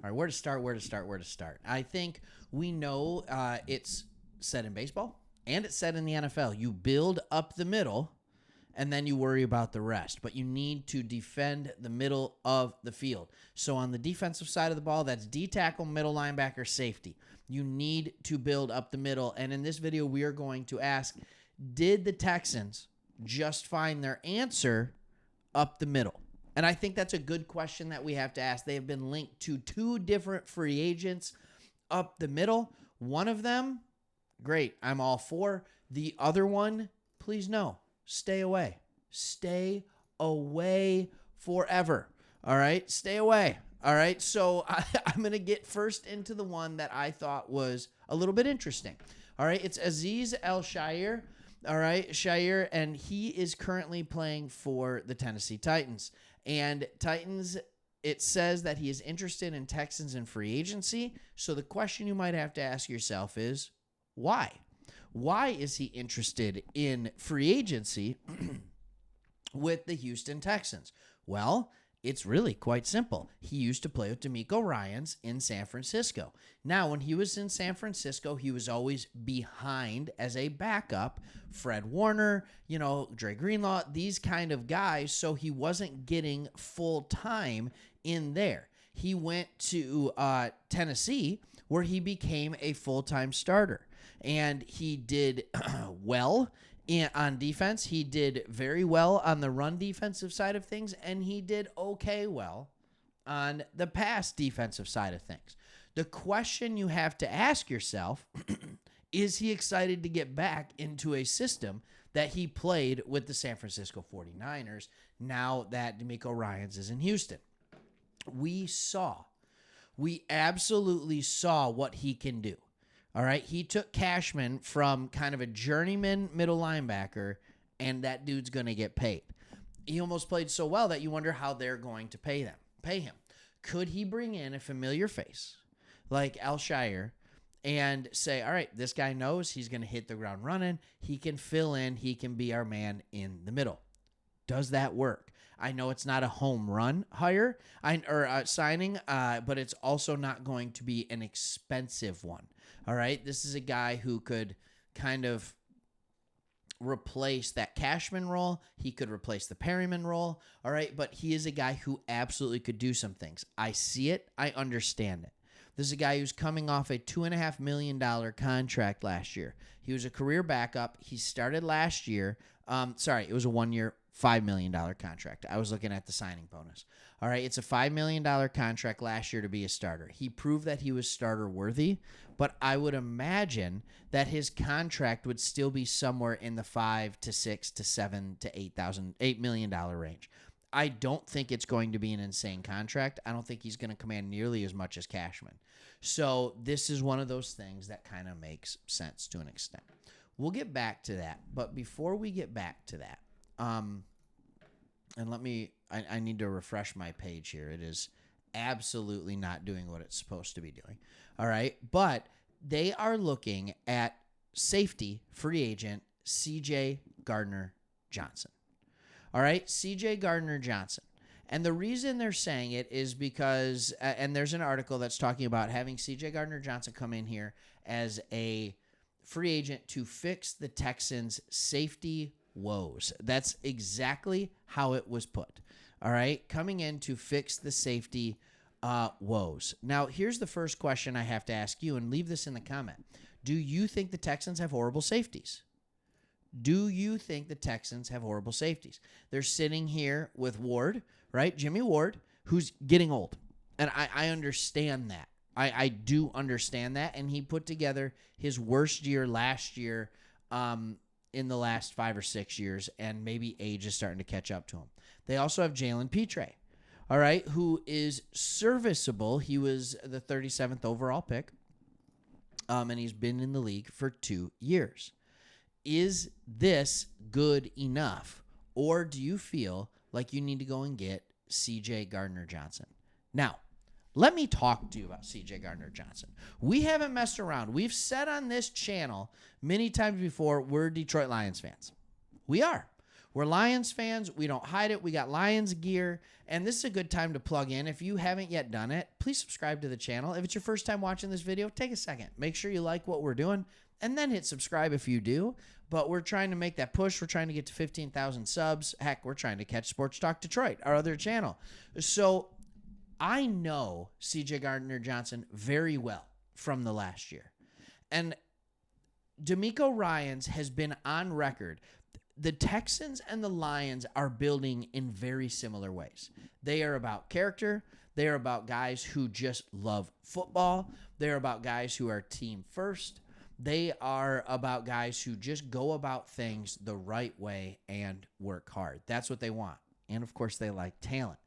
All right, where to start? I think we know it's said in baseball and it's said in the NFL. You build up the middle and then you worry about the rest. But you need to defend the middle of the field. So on the defensive side of the ball, that's D tackle, middle linebacker, safety. You need to build up the middle. And in this video, we are going to ask, did the Texans just find their answer up the middle? And I think that's a good question that we have to ask. They have been linked to two different free agents up the middle. One of them, great, I'm all for. The other one, please no. Stay away. Stay away forever. All right? Stay away. All right? So I'm going to get first into the one that I thought was a little bit interesting. All right? It's Aziz Al-Shaair. All right? Shaair, and he is currently playing for the Tennessee Titans. And Titans, it says that he is interested in Texans and free agency. So the question you might have to ask yourself is, why? Why is he interested in free agency with the Houston Texans? Well, it's really quite simple. He used to play with DeMeco Ryans in San Francisco. Now, when he was in San Francisco, he was always behind as a backup. Fred Warner, Dre Greenlaw, these kind of guys, so he wasn't getting full time in there. He went to Tennessee, where he became a full-time starter. And he did well on defense. He did very well on the run defensive side of things, and he did okay well on the pass defensive side of things. The question you have to ask yourself, is he excited to get back into a system that he played with the San Francisco 49ers now that DeMeco Ryans is in Houston? We absolutely saw what he can do. All right, he took Cashman from kind of a journeyman middle linebacker, and that dude's going to get paid. He almost played so well that you wonder how they're going to pay him. Could he bring in a familiar face like Al-Shaair and say, all right, this guy knows he's going to hit the ground running. He can fill in. He can be our man in the middle. Does that work? I know it's not a home run signing, but it's also not going to be an expensive one. All right, this is a guy who could kind of replace that Cashman role. He could replace the Perryman role. All right, but he is a guy who absolutely could do some things. I see it. I understand it. This is a guy who's coming off a $2.5 million contract last year. He was a career backup. He started last year. It was a 1-year, $5 million contract. I was looking at the signing bonus. All right, it's a $5 million contract last year to be a starter. He proved that he was starter worthy, but I would imagine that his contract would still be somewhere in the $5 to $6 to $7 to $8 million range. I don't think it's going to be an insane contract. I don't think he's going to command nearly as much as Cashman. So this is one of those things that kind of makes sense to an extent. We'll get back to that, but before we get back to that, and I need to refresh my page here. It is absolutely not doing what it's supposed to be doing. All right. But they are looking at safety free agent CJ Gardner-Johnson. All right. CJ Gardner-Johnson. And the reason they're saying it is because, and there's an article that's talking about having CJ Gardner-Johnson come in here as a free agent to fix the Texans' safety woes. That's exactly how it was put. All right, coming in to fix the safety woes. Now, here's the first question I have to ask you, and leave this in the comment. Do you think the Texans have horrible safeties? Do you think the Texans have horrible safeties? They're sitting here with Ward, right? Jimmy Ward, who's getting old. And I understand that. I do understand that. And he put together his worst year last year in the last 5 or 6 years, and maybe age is starting to catch up to him. They also have Jalen Petre, all right, who is serviceable. He was the 37th overall pick, and he's been in the league for 2 years. Is this good enough, or do you feel like you need to go and get CJ Gardner-Johnson? Now, let me talk to you about CJ Gardner-Johnson. We haven't messed around. We've said on this channel many times before, we're Detroit Lions fans. We are. We're Lions fans. We don't hide it. We got Lions gear. And this is a good time to plug in. If you haven't yet done it, please subscribe to the channel. If it's your first time watching this video, take a second. Make sure you like what we're doing, and then hit subscribe if you do. But we're trying to make that push. We're trying to get to 15,000 subs. Heck, we're trying to catch Sports Talk Detroit, our other channel. So I know CJ Gardner-Johnson very well from the last year. And DeMeco Ryans has been on record. The Texans and the Lions are building in very similar ways. They are about character. They are about guys who just love football. They're about guys who are team first. They are about guys who just go about things the right way and work hard. That's what they want. And, of course, they like talent.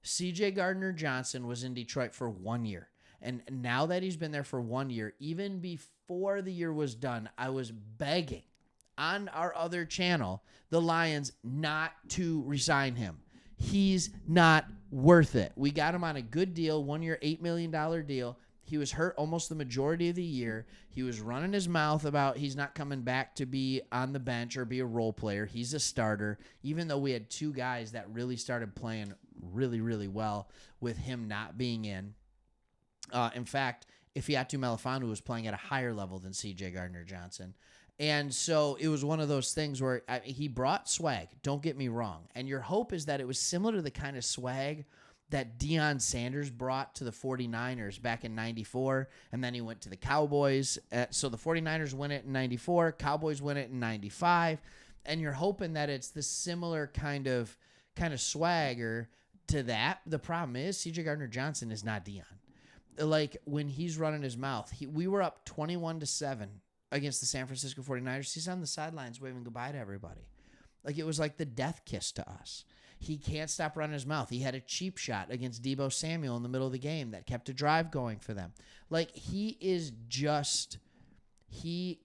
CJ Gardner-Johnson was in Detroit for 1 year. And now that he's been there for 1 year, even before the year was done, I was begging on our other channel, the Lions, not to resign him. He's not worth it. We got him on a good deal, 1 year, $8 million deal. He was hurt almost the majority of the year. He was running his mouth about he's not coming back to be on the bench or be a role player. He's a starter, even though we had two guys that really started playing really, really well with him not being in. In fact, Ifeatu Melifonwu was playing at a higher level than CJ Gardner-Johnson. And so it was one of those things where he brought swag, don't get me wrong. And your hope is that it was similar to the kind of swag that Deion Sanders brought to the 49ers back in 94, and then he went to the Cowboys. So the 49ers win it in 94, Cowboys win it in 95, and you're hoping that it's the similar kind of swagger to that. The problem is CJ Gardner-Johnson is not Deion. Like, when he's running his mouth, we were up 21-7 against the San Francisco 49ers. He's on the sidelines waving goodbye to everybody. Like, it was like the death kiss to us. He can't stop running his mouth. He had a cheap shot against Deebo Samuel in the middle of the game that kept a drive going for them. Like, he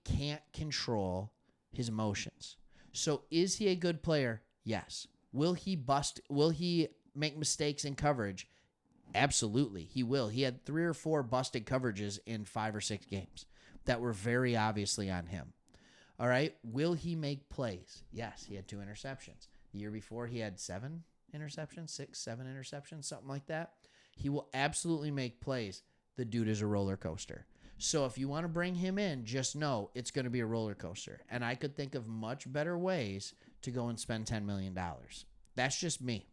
can't control his emotions. So is he a good player? Yes. Will he make mistakes in coverage? Absolutely, he will. He had 3 or 4 busted coverages in 5 or 6 games that were very obviously on him. All right. Will he make plays? Yes, he had 2 interceptions. The year before, he had 7 interceptions, 6, 7 interceptions, something like that. He will absolutely make plays. The dude is a roller coaster. So if you want to bring him in, just know it's going to be a roller coaster. And I could think of much better ways to go and spend $10 million. That's just me.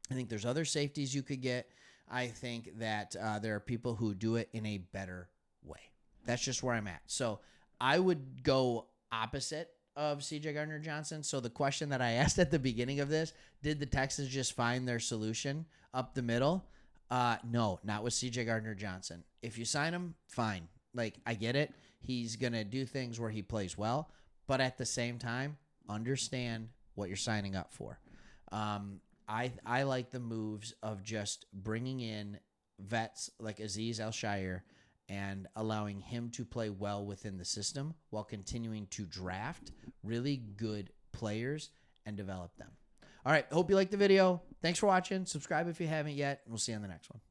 I think there's other safeties you could get. I think that there are people who do it in a better way. That's just where I'm at. So I would go opposite of CJ Gardner-Johnson. So the question that I asked at the beginning of this, did the Texans just find their solution up the middle? No, not with CJ Gardner-Johnson. If you sign him, fine. Like, I get it. He's going to do things where he plays well. But at the same time, understand what you're signing up for. I like the moves of just bringing in vets like Aziz Al-Shaair and allowing him to play well within the system while continuing to draft really good players and develop them. All right, hope you liked the video. Thanks for watching. Subscribe if you haven't yet, and we'll see you on the next one.